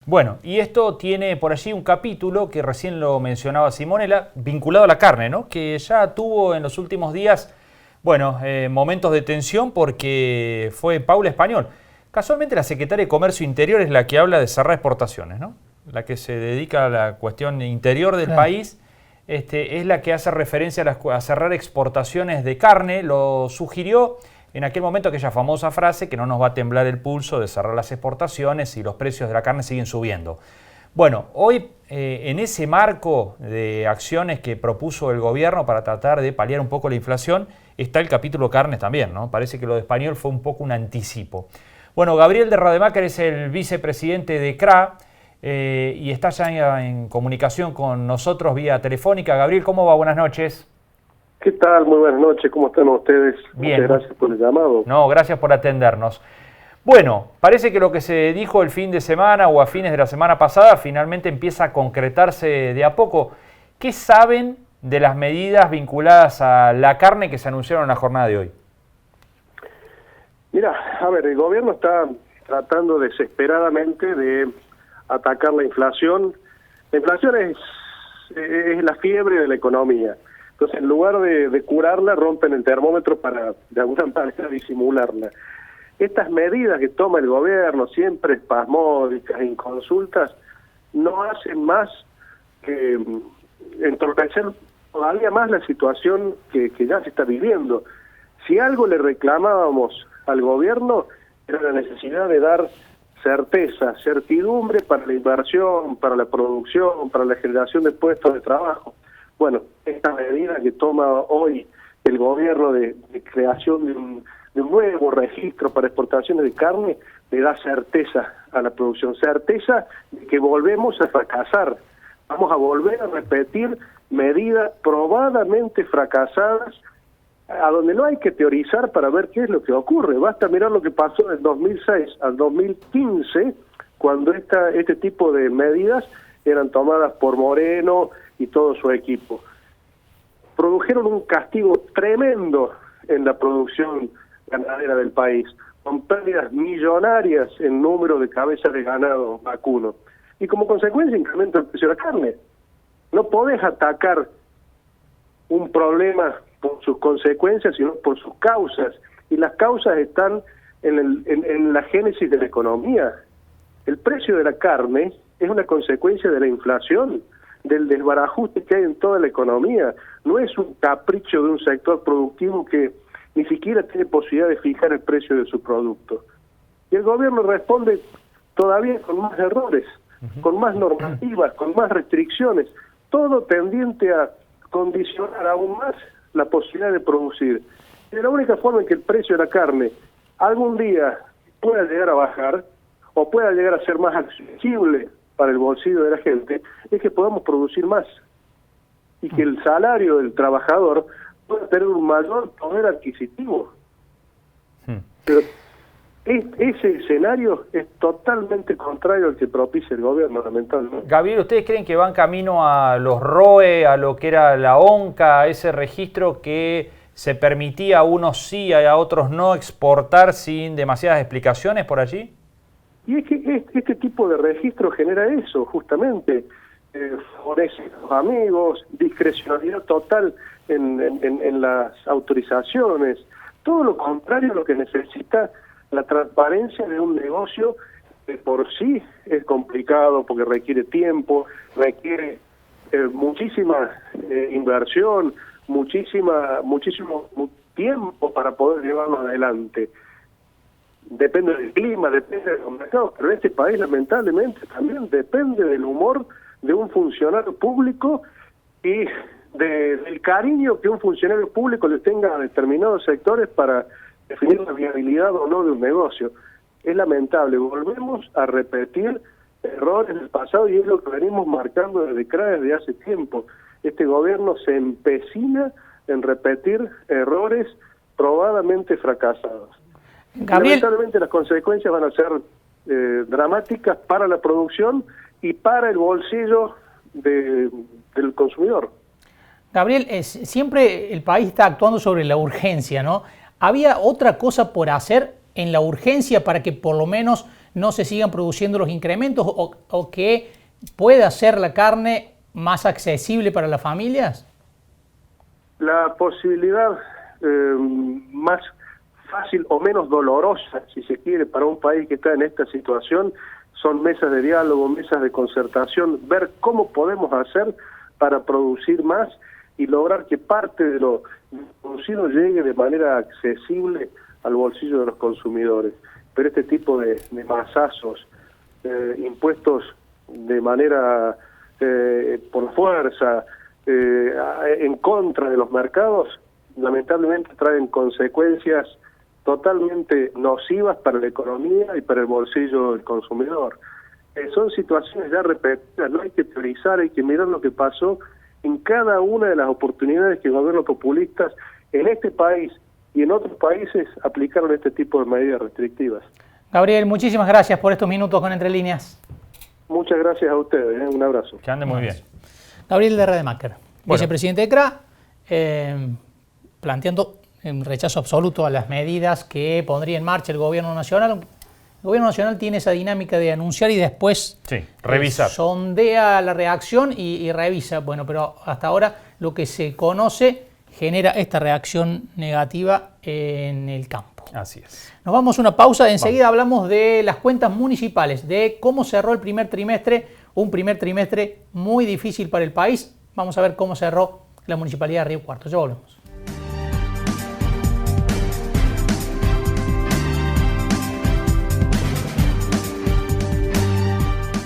Bueno, y esto tiene por allí un capítulo que recién lo mencionaba Simonela, vinculado a la carne, ¿no? Que ya tuvo en los últimos días, bueno, momentos de tensión porque fue Paula Español. Casualmente la secretaria de Comercio Interior es la que habla de cerrar exportaciones, ¿no? La que se dedica a la cuestión interior del país, es la que hace referencia a cerrar exportaciones de carne. Lo sugirió en aquel momento aquella famosa frase que no nos va a temblar el pulso de cerrar las exportaciones si los precios de la carne siguen subiendo. Bueno, hoy en ese marco de acciones que propuso el gobierno para tratar de paliar un poco la inflación, está el capítulo carnes también, ¿no? Parece que lo de Español fue un poco un anticipo. Bueno, Gabriel de Rademacher es el vicepresidente de CRA y está ya en comunicación con nosotros vía telefónica. Gabriel, ¿cómo va? Buenas noches. ¿Qué tal? Muy buenas noches. ¿Cómo están ustedes? Bien. Muchas gracias por el llamado. No, gracias por atendernos. Bueno, parece que lo que se dijo el fin de semana o a fines de la semana pasada finalmente empieza a concretarse de a poco. ¿Qué saben de las medidas vinculadas a la carne que se anunciaron en la jornada de hoy? Mira, a ver, el gobierno está tratando desesperadamente de atacar la inflación. La inflación es la fiebre de la economía. Entonces, en lugar de curarla, rompen el termómetro para, de alguna manera, disimularla. Estas medidas que toma el gobierno, siempre espasmódicas, inconsultas, no hacen más que entorpecer todavía más la situación que ya se está viviendo. Si algo le reclamábamos al gobierno, era la necesidad de dar certeza, certidumbre para la inversión, para la producción, para la generación de puestos de trabajo. Bueno, esta medida que toma hoy el gobierno de creación de un nuevo registro para exportaciones de carne le da certeza a la producción, certeza de que volvemos a fracasar. Vamos a volver a repetir medidas probadamente fracasadas a donde no hay que teorizar para ver qué es lo que ocurre. Basta mirar lo que pasó del 2006 al 2015, cuando este tipo de medidas eran tomadas por Moreno y todo su equipo. Produjeron un castigo tremendo en la producción ganadera del país, con pérdidas millonarias en número de cabezas de ganado vacuno. Y como consecuencia incrementa el precio de la carne. No podés atacar un problema por sus consecuencias, sino por sus causas. Y las causas están en la génesis de la economía. El precio de la carne es una consecuencia de la inflación, del desbarajuste que hay en toda la economía. No es un capricho de un sector productivo que ni siquiera tiene posibilidad de fijar el precio de su producto. Y el gobierno responde todavía con más errores, con más normativas, con más restricciones, todo tendiente a condicionar aún más la posibilidad de producir. Y la única forma en que el precio de la carne algún día pueda llegar a bajar o pueda llegar a ser más accesible para el bolsillo de la gente es que podamos producir más y que el salario del trabajador pueda tener un mayor poder adquisitivo. Pero ese escenario es totalmente contrario al que propicia el gobierno, lamentablemente. Gabriel, ¿ustedes creen que van camino a los ROE, a lo que era la ONCA, a ese registro que se permitía a unos sí, a otros no exportar sin demasiadas explicaciones por allí? Y es que este tipo de registro genera eso, justamente. Favorece a los amigos, discrecionalidad total en las autorizaciones. Todo lo contrario a lo que necesita la transparencia de un negocio que por sí es complicado porque requiere tiempo, requiere muchísima inversión, muchísimo tiempo para poder llevarlo adelante. Depende del clima, depende de los mercados, pero en este país lamentablemente también depende del humor de un funcionario público y del cariño que un funcionario público le tenga a determinados sectores para definir la viabilidad o no de un negocio. Es lamentable, volvemos a repetir errores del pasado y es lo que venimos marcando desde CRA desde hace tiempo. Este gobierno se empecina en repetir errores probadamente fracasados. Gabriel, Lamentablemente las consecuencias van a ser dramáticas para la producción y para el bolsillo del consumidor. Gabriel, siempre el país está actuando sobre la urgencia, ¿no? ¿Había otra cosa por hacer en la urgencia para que por lo menos no se sigan produciendo los incrementos o que pueda ser la carne más accesible para las familias? La posibilidad más fácil o menos dolorosa, si se quiere, para un país que está en esta situación, son mesas de diálogo, mesas de concertación, ver cómo podemos hacer para producir más y lograr que parte de lo producido llegue de manera accesible al bolsillo de los consumidores. Pero este tipo de masazos, impuestos de manera por fuerza, en contra de los mercados, lamentablemente traen consecuencias totalmente nocivas para la economía y para el bolsillo del consumidor. Son situaciones ya repetidas, no hay que teorizar, hay que mirar lo que pasó en cada una de las oportunidades que gobiernos populistas en este país y en otros países aplicaron este tipo de medidas restrictivas. Gabriel, muchísimas gracias por estos minutos con Entre Líneas. Muchas gracias a ustedes, un abrazo. Que ande muy bien. Gabriel de Rademacher, vicepresidente de CRA, planteando un rechazo absoluto a las medidas que pondría en marcha el Gobierno Nacional. El Gobierno Nacional tiene esa dinámica de anunciar y después revisar. Sondea la reacción y revisa. Bueno, pero hasta ahora lo que se conoce genera esta reacción negativa en el campo. Así es. Nos vamos a una pausa, enseguida hablamos de las cuentas municipales, de cómo cerró el primer trimestre, un primer trimestre muy difícil para el país. Vamos a ver cómo cerró la Municipalidad de Río Cuarto. Ya volvemos.